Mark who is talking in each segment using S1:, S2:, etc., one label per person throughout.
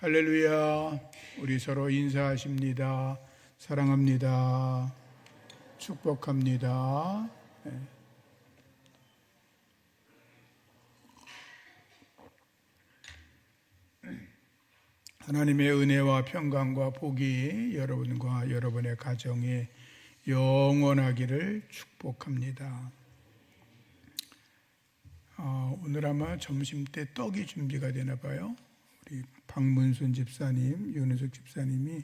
S1: 할렐루야. 우리 서로 인사하십니다. 사랑합니다. 축복합니다. 하나님의 은혜와 평강과 복이 여러분과 여러분의 가정에 영원하기를 축복합니다. 오늘 아마 점심때 떡이 준비가 되나 봐요. 우리 박문순 집사님, 윤은숙 집사님이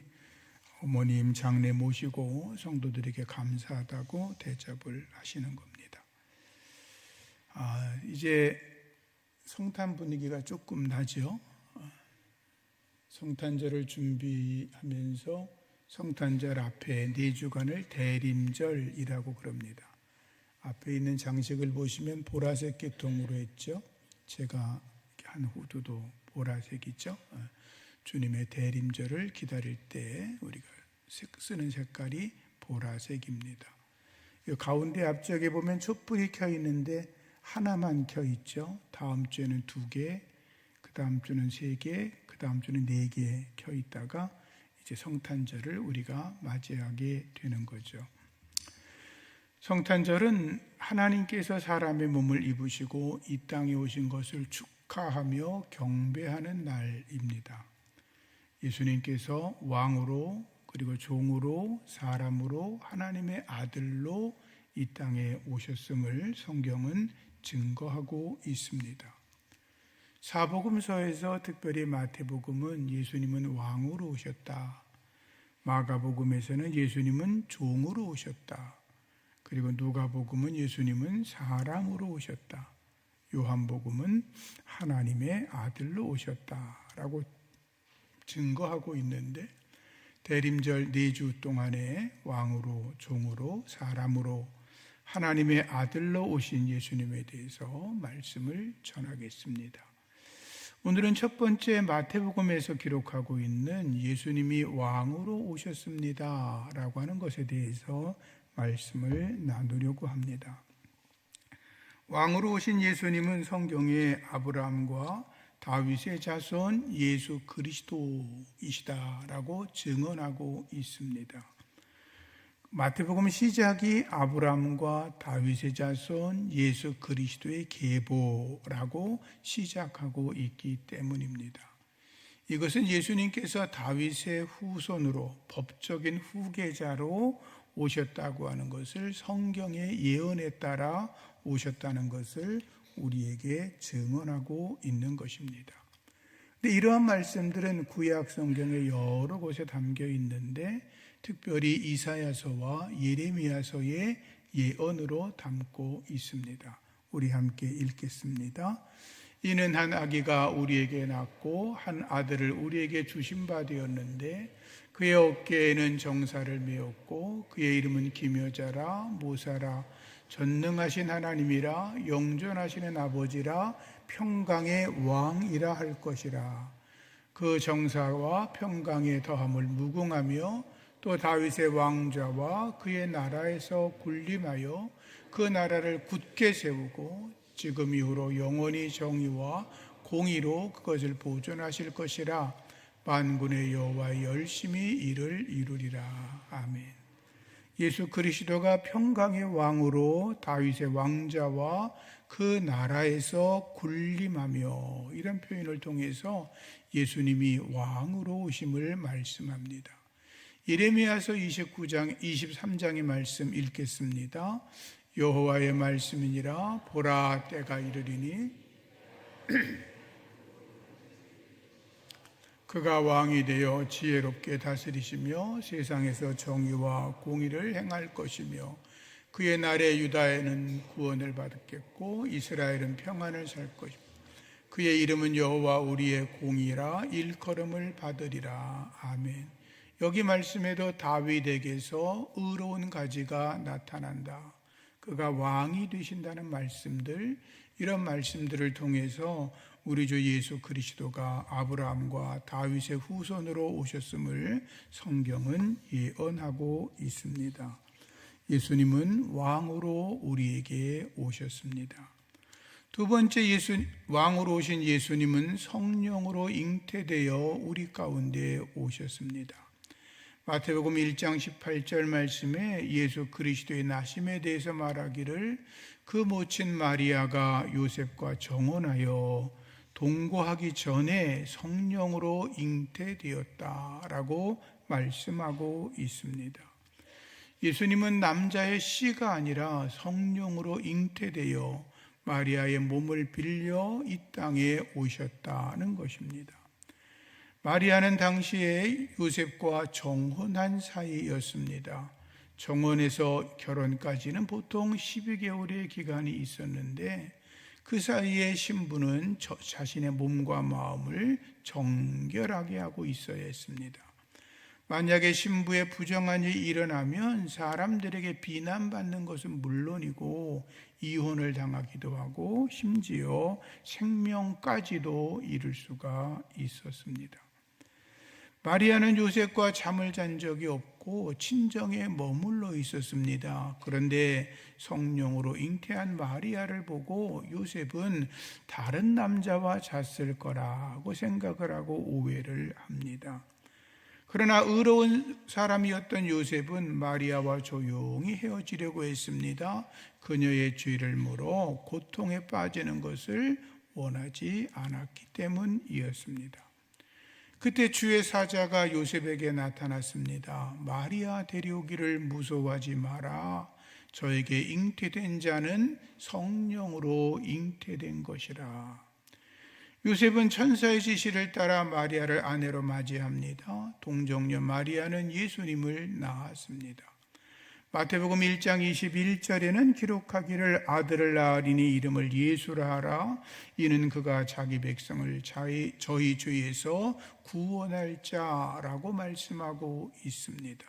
S1: 어머님 장례 모시고 성도들에게 감사하다고 대접을 하시는 겁니다. 이제 성탄 분위기가 조금 나죠. 성탄절을 준비하면서 성탄절 앞에 4주간을 대림절이라고 그럽니다. 앞에 있는 장식을 보시면 보라색 계통으로 했죠. 제가 한 후드도 보라색이죠. 주님의 대림절을 기다릴 때 우리가 쓰는 색깔이 보라색입니다. 가운데 앞쪽에 보면 촛불이 켜 있는데 하나만 켜 있죠. 다음 주에는 2개, 그 다음 주는 3개, 그 다음 주는 4개 켜 있다가 이제 성탄절을 우리가 맞이하게 되는 거죠. 성탄절은 하나님께서 사람의 몸을 입으시고 이 땅에 오신 것을 축하하며 경배하는 날입니다. 예수님께서 왕으로 그리고 종으로 사람으로 하나님의 아들로 이 땅에 오셨음을 성경은 증거하고 있습니다. 사복음서에서 특별히 마태복음은 예수님은 왕으로 오셨다. 마가복음에서는 예수님은 종으로 오셨다. 그리고 누가복음은 예수님은 사람으로 오셨다. 요한복음은 하나님의 아들로 오셨다라고 증거하고 있는데 대림절 4주 동안에 왕으로 종으로 사람으로 하나님의 아들로 오신 예수님에 대해서 말씀을 전하겠습니다. 오늘은 첫 번째 마태복음에서 기록하고 있는 예수님이 왕으로 오셨습니다 라고 하는 것에 대해서 말씀을 나누려고 합니다. 왕으로 오신 예수님은 성경에 아브라함과 다윗의 자손 예수 그리스도이시다라고 증언하고 있습니다. 마태복음 시작이 아브라함과 다윗의 자손 예수 그리스도의 계보라고 시작하고 있기 때문입니다. 이것은 예수님께서 다윗의 후손으로 법적인 후계자로 오셨다고 하는 것을 성경의 예언에 따라 오셨다는 것을 우리에게 증언하고 있는 것입니다. 근데 이러한 말씀들은 구약 성경의 여러 곳에 담겨 있는데 특별히 이사야서와 예레미야서의 예언으로 담고 있습니다. 우리 함께 읽겠습니다. 이는 한 아기가 우리에게 낳고 한 아들을 우리에게 주신 바 되었는데 그의 어깨에는 정사를 메었고 그의 이름은 기묘자라 모사라 전능하신 하나님이라 영존하시는 아버지라 평강의 왕이라 할 것이라. 그 정사와 평강의 더함을 무궁하며 또 다윗의 왕좌와 그의 나라에서 군림하여 그 나라를 굳게 세우고 지금 이후로 영원히 정의와 공의로 그것을 보존하실 것이라. 만군의 여호와 열심히 이를 이루리라. 아멘. 예수 그리스도가 평강의 왕으로 다윗의 왕자와 그 나라에서 군림하며 이런 표현을 통해서 예수님이 왕으로 오심을 말씀합니다. 예레미야서 29장 23장의 말씀 읽겠습니다. 여호와의 말씀이니라. 보라, 때가 이르리니 그가 왕이 되어 지혜롭게 다스리시며 세상에서 정의와 공의를 행할 것이며 그의 날에 유다에는 구원을 받겠고 이스라엘은 평안을 살 것이며 그의 이름은 여호와 우리의 공의라 일컬음을 받으리라. 아멘. 여기 말씀에도 다윗에게서 의로운 가지가 나타난다. 그가 왕이 되신다는 말씀들, 이런 말씀들을 통해서 우리 주 예수 그리스도가 아브라함과 다윗의 후손으로 오셨음을 성경은 예언하고 있습니다. 예수님은 왕으로 우리에게 오셨습니다. 두 번째 왕으로 오신 예수님은 성령으로 잉태되어 우리 가운데 오셨습니다. 마태복음 1장 18절 말씀에 예수 그리스도의 나심에 대해서 말하기를 그 모친 마리아가 요셉과 정혼하여 동거하기 전에 성령으로 잉태되었다라고 말씀하고 있습니다. 예수님은 남자의 씨가 아니라 성령으로 잉태되어 마리아의 몸을 빌려 이 땅에 오셨다는 것입니다. 마리아는 당시에 요셉과 정혼한 사이였습니다. 정혼에서 결혼까지는 보통 12개월의 기간이 있었는데 그 사이에 신부는 자신의 몸과 마음을 정결하게 하고 있어야 했습니다. 만약에 신부의 부정한 일이 일어나면 사람들에게 비난받는 것은 물론이고 이혼을 당하기도 하고 심지어 생명까지도 이를 수가 있었습니다. 마리아는 요셉과 잠을 잔 적이 없고 친정에 머물러 있었습니다. 그런데 성령으로 잉태한 마리아를 보고 요셉은 다른 남자와 잤을 거라고 생각을 하고 오해를 합니다. 그러나 의로운 사람이었던 요셉은 마리아와 조용히 헤어지려고 했습니다. 그녀의 죄를 물어 고통에 빠지는 것을 원하지 않았기 때문이었습니다. 그때 주의 사자가 요셉에게 나타났습니다. 마리아 데려오기를 무서워하지 마라. 저에게 잉태된 자는 성령으로 잉태된 것이라. 요셉은 천사의 지시를 따라 마리아를 아내로 맞이합니다. 동정녀 마리아는 예수님을 낳았습니다. 마태복음 1장 21절에는 기록하기를 아들을 낳으리니 이름을 예수라 하라. 이는 그가 자기 백성을 저희 죄에서 구원할 자라고 말씀하고 있습니다.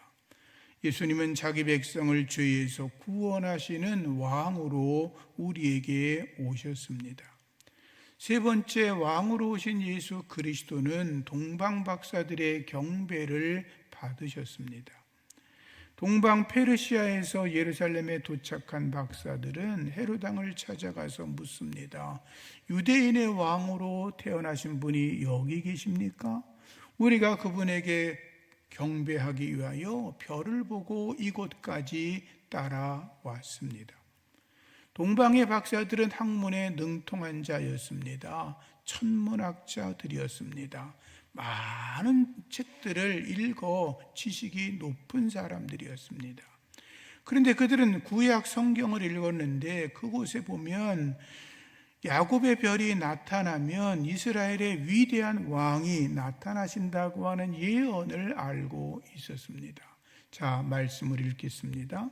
S1: 예수님은 자기 백성을 죄에서 구원하시는 왕으로 우리에게 오셨습니다. 세 번째, 왕으로 오신 예수 그리스도는 동방 박사들의 경배를 받으셨습니다. 동방 페르시아에서 예루살렘에 도착한 박사들은 헤롯 왕을 찾아가서 묻습니다. 유대인의 왕으로 태어나신 분이 여기 계십니까? 우리가 그분에게 경배하기 위하여 별을 보고 이곳까지 따라왔습니다. 동방의 박사들은 학문에 능통한 자였습니다. 천문학자들이었습니다. 많은 책들을 읽어 지식이 높은 사람들이었습니다. 그런데 그들은 구약 성경을 읽었는데 그곳에 보면 야곱의 별이 나타나면 이스라엘의 위대한 왕이 나타나신다고 하는 예언을 알고 있었습니다. 자, 말씀을 읽겠습니다.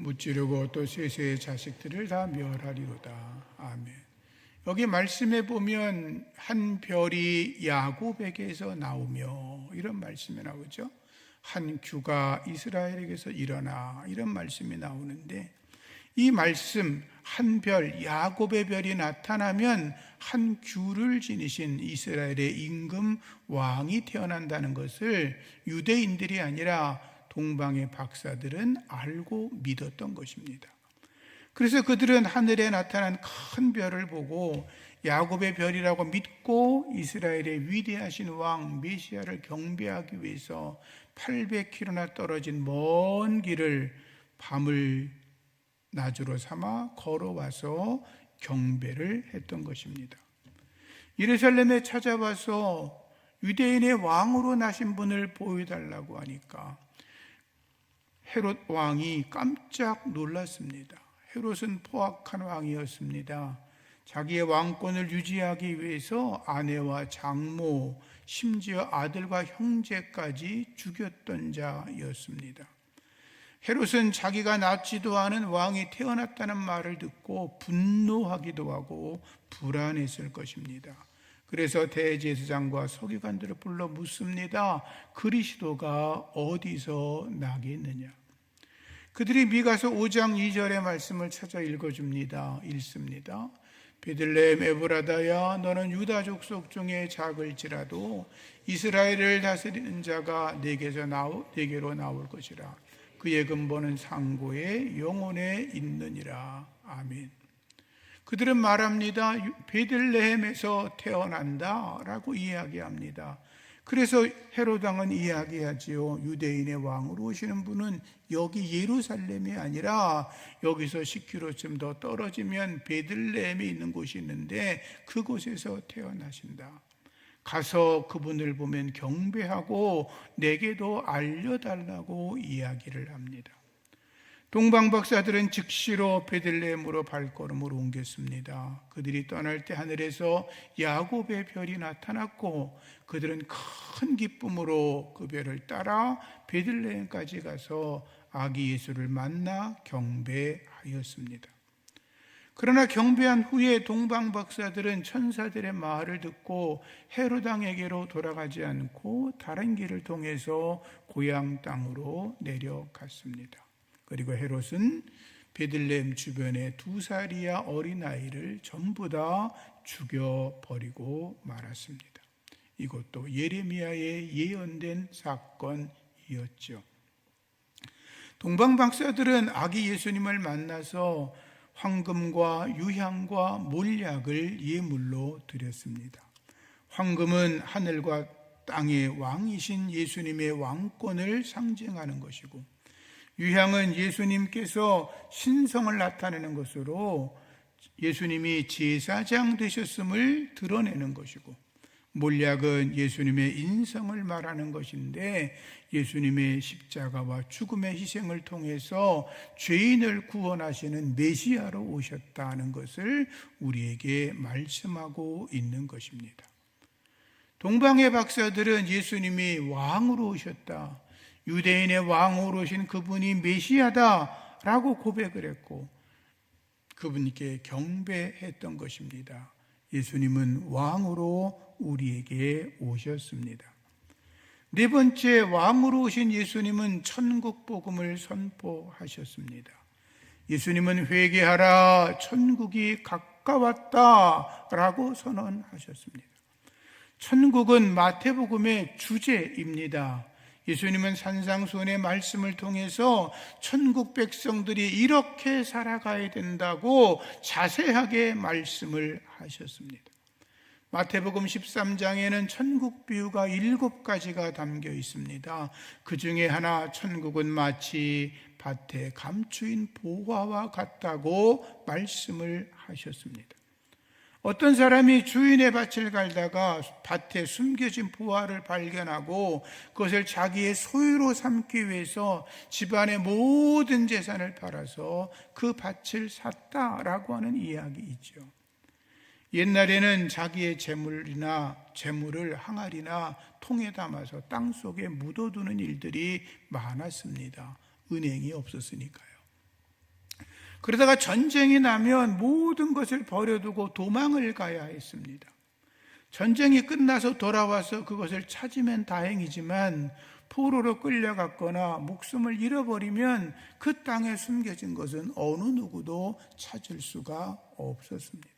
S1: 무찌르고 또 셋의 자식들을 다 멸하리로다. 아멘. 여기 말씀에 보면 한 별이 야곱에게서 나오며 이런 말씀이 나오죠. 한 규가 이스라엘에게서 일어나 이런 말씀이 나오는데 이 말씀 한 별, 야곱의 별이 나타나면 한 규를 지니신 이스라엘의 임금 왕이 태어난다는 것을 유대인들이 아니라 동방의 박사들은 알고 믿었던 것입니다. 그래서 그들은 하늘에 나타난 큰 별을 보고 야곱의 별이라고 믿고 이스라엘의 위대하신 왕 메시아를 경배하기 위해서 800km나 떨어진 먼 길을 밤을 낮으로 삼아 걸어와서 경배를 했던 것입니다. 예루살렘에 찾아와서 유대인의 왕으로 나신 분을 보여달라고 하니까 헤롯 왕이 깜짝 놀랐습니다. 헤롯은 포악한 왕이었습니다. 자기의 왕권을 유지하기 위해서 아내와 장모, 심지어 아들과 형제까지 죽였던 자였습니다. 헤롯은 자기가 낳지도 않은 왕이 태어났다는 말을 듣고 분노하기도 하고 불안했을 것입니다. 그래서 대제사장과 서기관들을 불러 묻습니다. 그리스도가 어디서 나겠느냐? 그들이 미가서 5장 2절의 말씀을 찾아 읽어줍니다. 읽습니다. 베들레헴 에브라다야, 너는 유다 족속 중에 작을지라도 이스라엘을 다스리는 자가 내게로 나올 것이라. 그의 근본은 상고의 영혼에 있느니라. 아멘. 그들은 말합니다. 베들레헴에서 태어난다 라고 이야기합니다. 그래서 헤롯 왕은 이야기하지요. 유대인의 왕으로 오시는 분은 여기 예루살렘이 아니라 여기서 10km 더 떨어지면 베들레헴에 있는 곳이 있는데 그곳에서 태어나신다. 가서 그분을 보면 경배하고 내게도 알려달라고 이야기를 합니다. 동방박사들은 즉시로 베들레헴으로 발걸음을 옮겼습니다. 그들이 떠날 때 하늘에서 야곱의 별이 나타났고 그들은 큰 기쁨으로 그 별을 따라 베들레헴까지 가서 아기 예수를 만나 경배하였습니다. 그러나 경배한 후에 동방박사들은 천사들의 말을 듣고 헤롯 왕에게로 돌아가지 않고 다른 길을 통해서 고향 땅으로 내려갔습니다. 그리고 헤롯은 베들레헴 주변의 2살이야 어린아이를 전부 다 죽여버리고 말았습니다. 이것도 예레미야에 예언된 사건이었죠. 동방박사들은 아기 예수님을 만나서 황금과 유향과 몰약을 예물로 드렸습니다. 황금은 하늘과 땅의 왕이신 예수님의 왕권을 상징하는 것이고, 유향은 예수님께서 신성을 나타내는 것으로 예수님이 제사장 되셨음을 드러내는 것이고, 몰약은 예수님의 인성을 말하는 것인데 예수님의 십자가와 죽음의 희생을 통해서 죄인을 구원하시는 메시아로 오셨다는 것을 우리에게 말씀하고 있는 것입니다. 동방의 박사들은 예수님이 왕으로 오셨다, 유대인의 왕으로 오신 그분이 메시아다라고 고백을 했고 그분께 경배했던 것입니다. 예수님은 왕으로 우리에게 오셨습니다. 네 번째, 왕으로 오신 예수님은 천국 복음을 선포하셨습니다. 예수님은 회개하라, 천국이 가까웠다 라고 선언하셨습니다. 천국은 마태복음의 주제입니다. 예수님은 산상수훈의 말씀을 통해서 천국 백성들이 이렇게 살아가야 된다고 자세하게 말씀을 하셨습니다. 마태복음 13장에는 천국 비유가 7가지가 담겨 있습니다. 그 중에 하나, 천국은 마치 밭에 감추인 보화와 같다고 말씀을 하셨습니다. 어떤 사람이 주인의 밭을 갈다가 밭에 숨겨진 보화를 발견하고 그것을 자기의 소유로 삼기 위해서 집안의 모든 재산을 팔아서 그 밭을 샀다라고 하는 이야기이죠. 옛날에는 자기의 재물을 항아리나 통에 담아서 땅속에 묻어두는 일들이 많았습니다. 은행이 없었으니까요. 그러다가 전쟁이 나면 모든 것을 버려두고 도망을 가야 했습니다. 전쟁이 끝나서 돌아와서 그것을 찾으면 다행이지만 포로로 끌려갔거나 목숨을 잃어버리면 그 땅에 숨겨진 것은 어느 누구도 찾을 수가 없었습니다.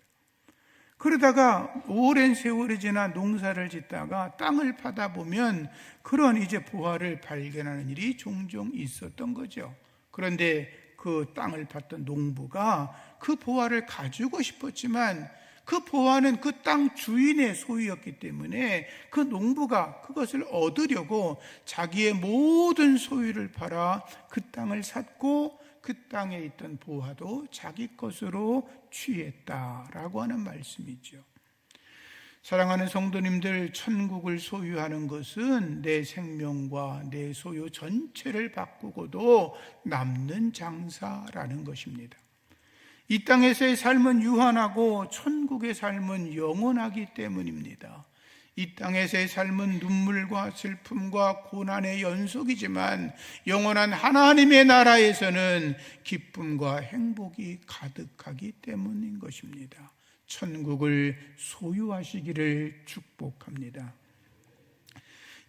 S1: 그러다가 오랜 세월이 지나 농사를 짓다가 땅을 파다 보면 그런 이제 보화를 발견하는 일이 종종 있었던 거죠. 그런데 그 땅을 팠던 농부가 그 보화를 가지고 싶었지만 그 보화는 그 땅 주인의 소유였기 때문에 그 농부가 그것을 얻으려고 자기의 모든 소유를 팔아 그 땅을 샀고 그 땅에 있던 보화도 자기 것으로 취했다라고 하는 말씀이죠. 사랑하는 성도님들, 천국을 소유하는 것은 내 생명과 내 소유 전체를 바꾸고도 남는 장사라는 것입니다. 이 땅에서의 삶은 유한하고 천국의 삶은 영원하기 때문입니다. 이 땅에서의 삶은 눈물과 슬픔과 고난의 연속이지만 영원한 하나님의 나라에서는 기쁨과 행복이 가득하기 때문인 것입니다. 천국을 소유하시기를 축복합니다.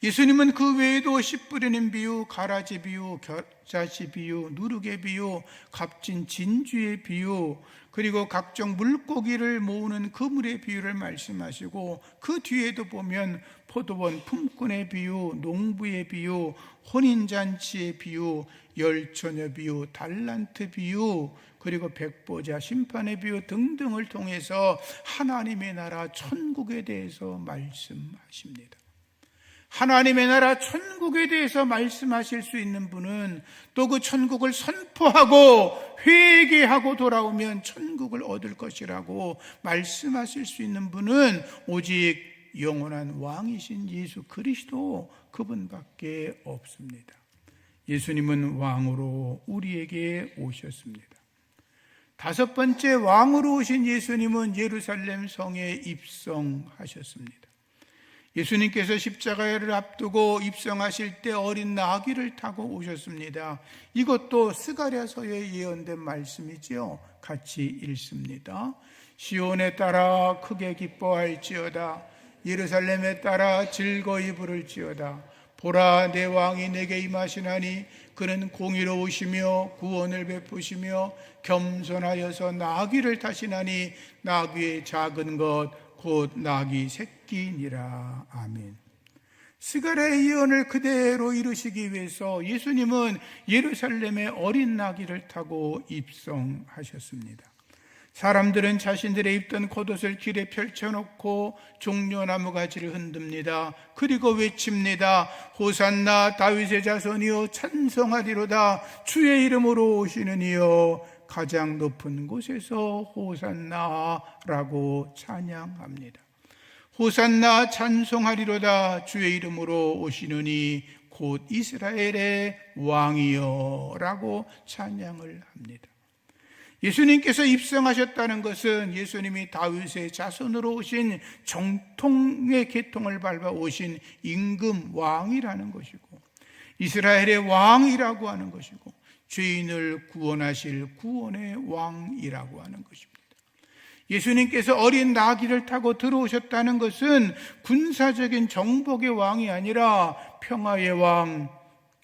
S1: 예수님은 그 외에도 씨 뿌리는 비유, 가라지 비유, 겨자씨 비유, 누룩의 비유, 값진 진주의 비유, 그리고 각종 물고기를 모으는 그물의 비유를 말씀하시고, 그 뒤에도 보면 포도원 품꾼의 비유, 농부의 비유, 혼인잔치의 비유, 열처녀 비유, 달란트 비유, 그리고 백보자 심판의 비유 등등을 통해서 하나님의 나라 천국에 대해서 말씀하십니다. 하나님의 나라 천국에 대해서 말씀하실 수 있는 분은 또 그 천국을 선포하고 회개하고 돌아오면 천국을 얻을 것이라고 말씀하실 수 있는 분은 오직 영원한 왕이신 예수 그리스도, 그분밖에 없습니다. 예수님은 왕으로 우리에게 오셨습니다. 다섯 번째, 왕으로 오신 예수님은 예루살렘 성에 입성하셨습니다. 예수님께서 십자가를 앞두고 입성하실 때 어린 나귀를 타고 오셨습니다. 이것도 스가랴서에 예언된 말씀이지요. 같이 읽습니다. 시온에 따라 크게 기뻐할지어다. 예루살렘에 따라 즐거이 부를지어다. 보라, 내 왕이 내게 임하시나니 그는 공의로우시며 구원을 베푸시며 겸손하여서 나귀를 타시나니 나귀의 작은 것 곧 나귀 새끼니라. 아멘. 스가랴의 예언을 그대로 이루시기 위해서 예수님은 예루살렘의 어린 나귀를 타고 입성하셨습니다. 사람들은 자신들의 입던 겉옷을 길에 펼쳐놓고 종려나무 가지를 흔듭니다. 그리고 외칩니다. 호산나, 다윗의 자손이여, 찬송하리로다. 주의 이름으로 오시는 이여, 가장 높은 곳에서 호산나라고 찬양합니다. 호산나, 찬송하리로다. 주의 이름으로 오시느니 곧 이스라엘의 왕이여 라고 찬양을 합니다. 예수님께서 입성하셨다는 것은 예수님이 다윗의 자손으로 오신 정통의 계통을 밟아 오신 임금 왕이라는 것이고, 이스라엘의 왕이라고 하는 것이고, 죄인을 구원하실 구원의 왕이라고 하는 것입니다. 예수님께서 어린 나귀를 타고 들어오셨다는 것은 군사적인 정복의 왕이 아니라 평화의 왕,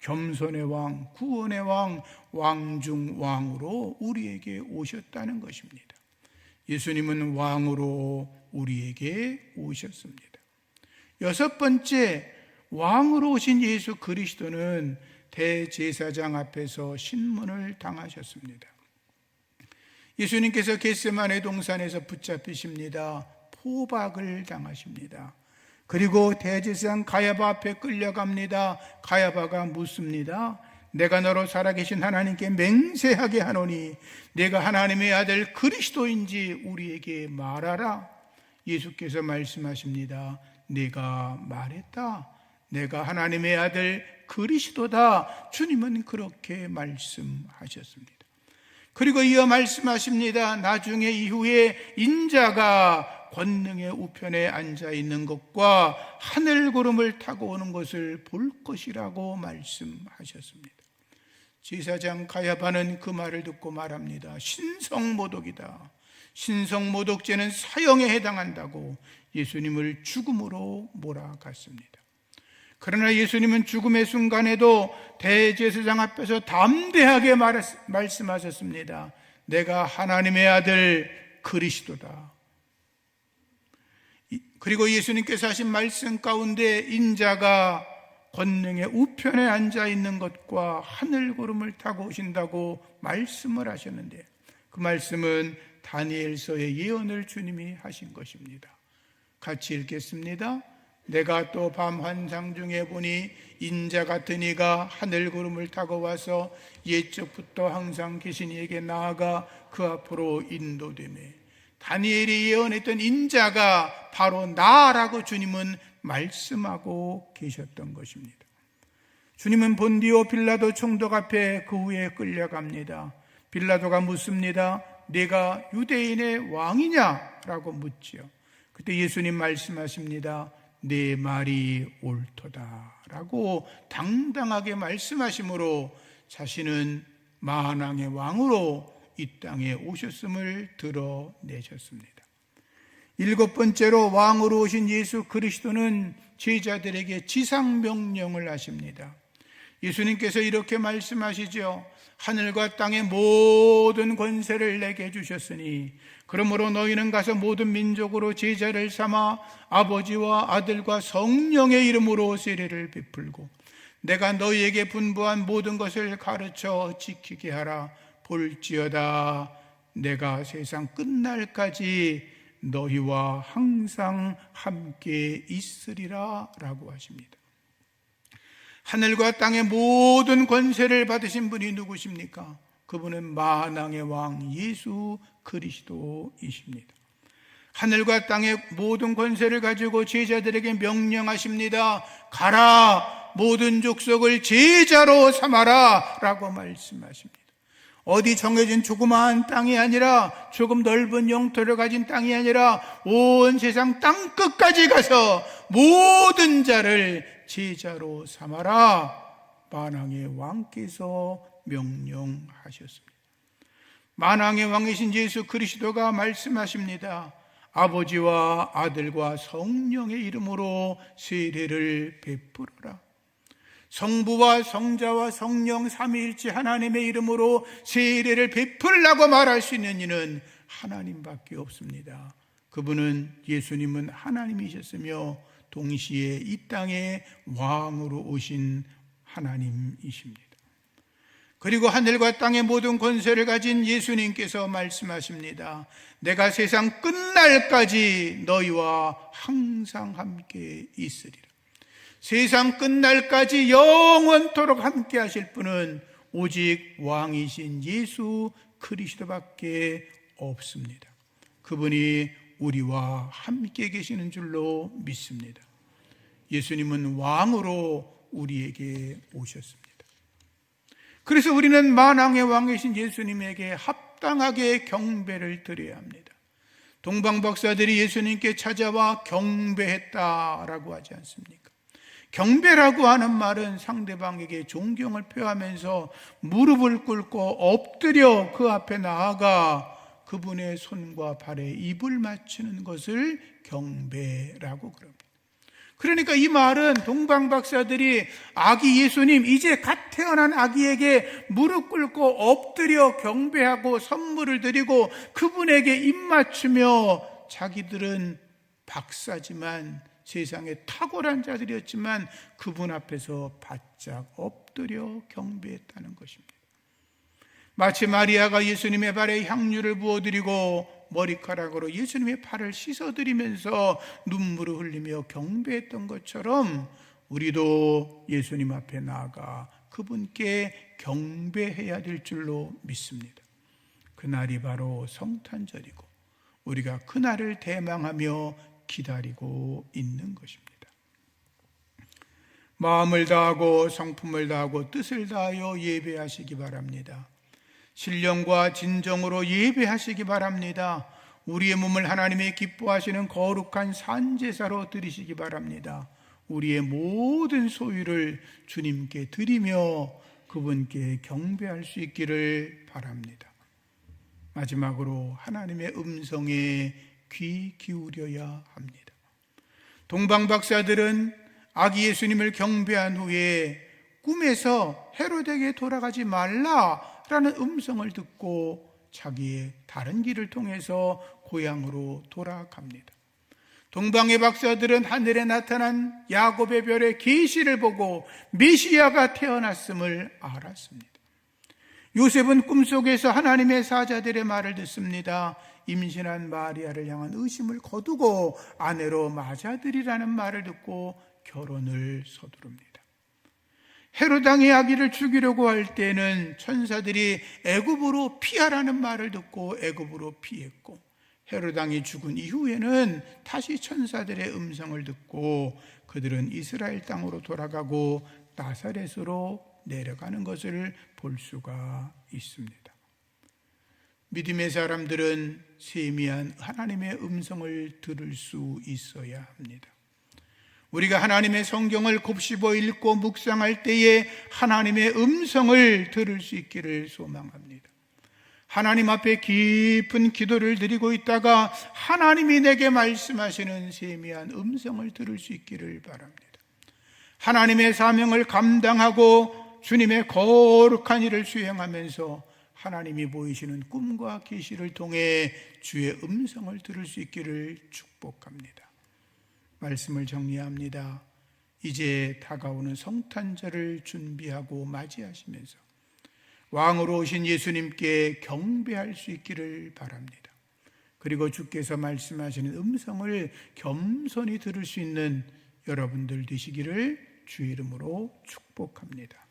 S1: 겸손의 왕, 구원의 왕, 왕중 왕으로 우리에게 오셨다는 것입니다. 예수님은 왕으로 우리에게 오셨습니다. 여섯 번째, 왕으로 오신 예수 그리스도는 대제사장 앞에서 신문을 당하셨습니다. 예수님께서 겟세마네 동산에서 붙잡히십니다. 포박을 당하십니다. 그리고 대제사장 가야바 앞에 끌려갑니다. 가야바가 묻습니다. 내가 너로 살아계신 하나님께 맹세하게 하노니 내가 하나님의 아들 그리스도인지 우리에게 말하라. 예수께서 말씀하십니다. 내가 말했다. 내가 하나님의 아들 그리스도다. 주님은 그렇게 말씀하셨습니다. 그리고 이어 말씀하십니다. 나중에 이후에 인자가 권능의 우편에 앉아 있는 것과 하늘 구름을 타고 오는 것을 볼 것이라고 말씀하셨습니다. 제사장 가야바는 그 말을 듣고 말합니다. 신성모독이다. 신성모독죄는 사형에 해당한다고 예수님을 죽음으로 몰아갔습니다. 그러나 예수님은 죽음의 순간에도 대제사장 앞에서 담대하게 말씀하셨습니다. 내가 하나님의 아들 그리스도다. 그리고 예수님께서 하신 말씀 가운데 인자가 권능의 우편에 앉아 있는 것과 하늘 구름을 타고 오신다고 말씀을 하셨는데, 그 말씀은 다니엘서의 예언을 주님이 하신 것입니다. 같이 읽겠습니다. 내가 또 밤 환상 중에 보니 인자 같은 이가 하늘 구름을 타고 와서 옛적부터 항상 계신 이에게 나아가 그 앞으로 인도되매, 다니엘이 예언했던 인자가 바로 나라고 주님은 말씀하고 계셨던 것입니다. 주님은 본디오 빌라도 총독 앞에 그 후에 끌려갑니다. 빌라도가 묻습니다. 네가 유대인의 왕이냐? 라고 묻지요. 그때 예수님 말씀하십니다. 내 말이 옳도다 라고 당당하게 말씀하심으로 자신은 만왕의 왕으로 이 땅에 오셨음을 드러내셨습니다. 7번째로 왕으로 오신 예수 그리스도는 제자들에게 지상명령을 하십니다. 예수님께서 이렇게 말씀하시죠. 하늘과 땅의 모든 권세를 내게 주셨으니 그러므로 너희는 가서 모든 민족으로 제자를 삼아 아버지와 아들과 성령의 이름으로 세례를 베풀고 내가 너희에게 분부한 모든 것을 가르쳐 지키게 하라. 볼지어다 내가 세상 끝날까지 너희와 항상 함께 있으리라 라고 하십니다. 하늘과 땅의 모든 권세를 받으신 분이 누구십니까? 그분은 만왕의 왕 예수 그리스도이십니다. 하늘과 땅의 모든 권세를 가지고 제자들에게 명령하십니다. 가라, 모든 족속을 제자로 삼아라 라고 말씀하십니다. 어디 정해진 조그마한 땅이 아니라, 조금 넓은 영토를 가진 땅이 아니라 온 세상 땅끝까지 가서 모든 자를 제자로 삼아라, 만왕의 왕께서 명령하셨습니다. 만왕의 왕이신 예수 그리스도가 말씀하십니다. 아버지와 아들과 성령의 이름으로 세례를 베풀어라. 성부와 성자와 성령 삼위일체 하나님의 이름으로 세례를 베풀라고 말할 수 있는 이는 하나님밖에 없습니다. 그분은, 예수님은 하나님이셨으며 동시에 이 땅에 왕으로 오신 하나님이십니다. 그리고 하늘과 땅의 모든 권세를 가진 예수님께서 말씀하십니다. 내가 세상 끝날까지 너희와 항상 함께 있으리라. 세상 끝날까지 영원토록 함께 하실 분은 오직 왕이신 예수 그리스도밖에 없습니다. 그분이 우리와 함께 계시는 줄로 믿습니다. 예수님은 왕으로 우리에게 오셨습니다. 그래서 우리는 만왕의 왕이신 예수님에게 합당하게 경배를 드려야 합니다. 동방박사들이 예수님께 찾아와 경배했다라고 하지 않습니까? 경배라고 하는 말은 상대방에게 존경을 표하면서 무릎을 꿇고 엎드려 그 앞에 나아가 그분의 손과 발에 입을 맞추는 것을 경배라고 그럽니다. 그러니까 이 말은 동방박사들이 아기 예수님, 이제 갓 태어난 아기에게 무릎 꿇고 엎드려 경배하고 선물을 드리고 그분에게 입 맞추며, 자기들은 박사지만 세상에 탁월한 자들이었지만 그분 앞에서 바짝 엎드려 경배했다는 것입니다. 마치 마리아가 예수님의 발에 향유를 부어드리고 머리카락으로 예수님의 발을 씻어드리면서 눈물을 흘리며 경배했던 것처럼 우리도 예수님 앞에 나아가 그분께 경배해야 될 줄로 믿습니다. 그날이 바로 성탄절이고 우리가 그날을 대망하며 기다리고 있는 것입니다. 마음을 다하고 성품을 다하고 뜻을 다하여 예배하시기 바랍니다. 신령과 진정으로 예배하시기 바랍니다. 우리의 몸을 하나님의 기뻐하시는 거룩한 산제사로 드리시기 바랍니다. 우리의 모든 소유를 주님께 드리며 그분께 경배할 수 있기를 바랍니다. 마지막으로 하나님의 음성에 귀 기울여야 합니다. 동방박사들은 아기 예수님을 경배한 후에 꿈에서 헤로데에게 돌아가지 말라라는 음성을 듣고 자기의 다른 길을 통해서 고향으로 돌아갑니다. 동방의 박사들은 하늘에 나타난 야곱의 별의 계시를 보고 메시아가 태어났음을 알았습니다. 요셉은 꿈속에서 하나님의 사자들의 말을 듣습니다. 임신한 마리아를 향한 의심을 거두고 아내로 맞아들이라는 말을 듣고 결혼을 서두릅니다. 헤롯 왕이 아기를 죽이려고 할 때는 천사들이 애굽으로 피하라는 말을 듣고 애굽으로 피했고, 헤롯 왕이 죽은 이후에는 다시 천사들의 음성을 듣고 그들은 이스라엘 땅으로 돌아가고 나사렛으로 내려가는 것을 볼 수가 있습니다. 믿음의 사람들은 세미한 하나님의 음성을 들을 수 있어야 합니다. 우리가 하나님의 성경을 곱씹어 읽고 묵상할 때에 하나님의 음성을 들을 수 있기를 소망합니다. 하나님 앞에 깊은 기도를 드리고 있다가 하나님이 내게 말씀하시는 세미한 음성을 들을 수 있기를 바랍니다. 하나님의 사명을 감당하고 주님의 거룩한 일을 수행하면서 하나님이 보이시는 꿈과 계시를 통해 주의 음성을 들을 수 있기를 축복합니다. 말씀을 정리합니다. 이제 다가오는 성탄절을 준비하고 맞이하시면서 왕으로 오신 예수님께 경배할 수 있기를 바랍니다. 그리고 주께서 말씀하시는 음성을 겸손히 들을 수 있는 여러분들 되시기를 주의 이름으로 축복합니다.